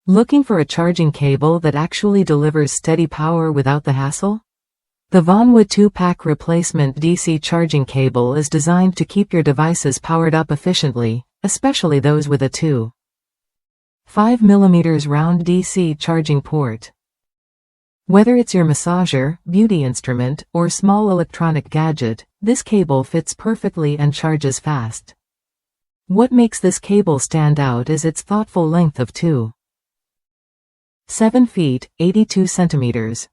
Looking for a charging cable that actually delivers steady power without the hassle? The Vanjua 2-pack replacement DC charging cable is designed to keep your devices powered up efficiently, especially those with a 2.5 mm round DC charging port. Whether it's your massager, beauty instrument, or small electronic gadget, this cable fits perfectly and charges fast. What makes this cable stand out is its thoughtful length of 2.7 feet, 82 centimeters.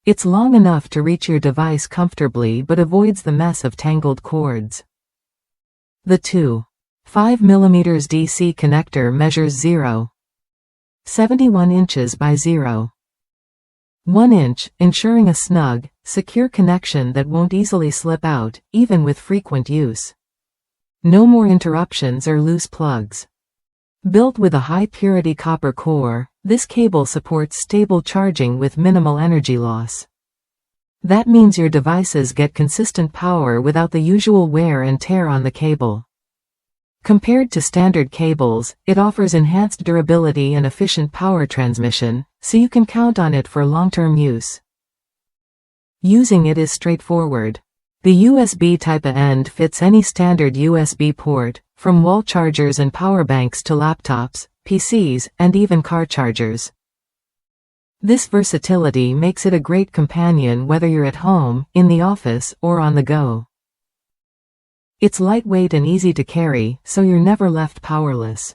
It's long enough to reach your device comfortably but avoids the mess of tangled cords. The 2.5 mm DC connector measures 0.71 inches by 0.1 inch, ensuring a snug, secure connection that won't easily slip out, even with frequent use. No more interruptions or loose plugs. Built with a high-purity copper core, this cable supports stable charging with minimal energy loss. That means your devices get consistent power without the usual wear and tear on the cable. Compared to standard cables, it offers enhanced durability and efficient power transmission, so you can count on it for long-term use. Using it is straightforward. The USB Type-A end fits any standard USB port, from wall chargers and power banks to laptops, PCs, and even car chargers. This versatility makes it a great companion whether you're at home, in the office, or on the go. It's lightweight and easy to carry, so you're never left powerless.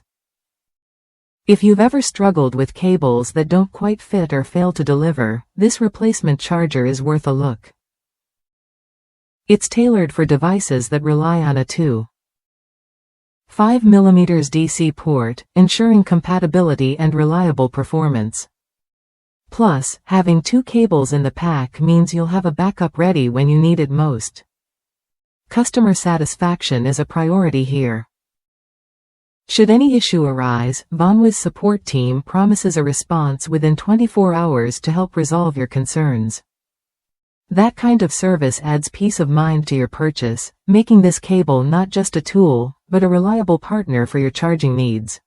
If you've ever struggled with cables that don't quite fit or fail to deliver, this replacement charger is worth a look. It's tailored for devices that rely on a 2.5 mm DC port, ensuring compatibility and reliable performance. Plus, having 2 cables in the pack means you'll have a backup ready when you need it most. Customer satisfaction is a priority here. Should any issue arise, Vanjua's support team promises a response within 24 hours to help resolve your concerns. That kind of service adds peace of mind to your purchase, making this cable not just a tool, but a reliable partner for your charging needs.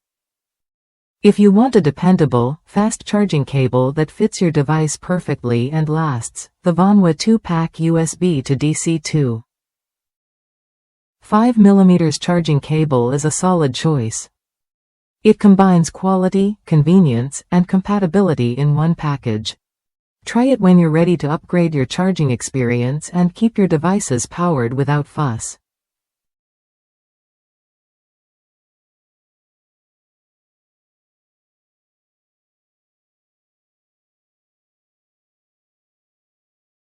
If you want a dependable, fast charging cable that fits your device perfectly and lasts, the Vanjua 2-pack USB to DC 2.5 mm charging cable is a solid choice. It combines quality, convenience, and compatibility in one package. Try it when you're ready to upgrade your charging experience and keep your devices powered without fuss.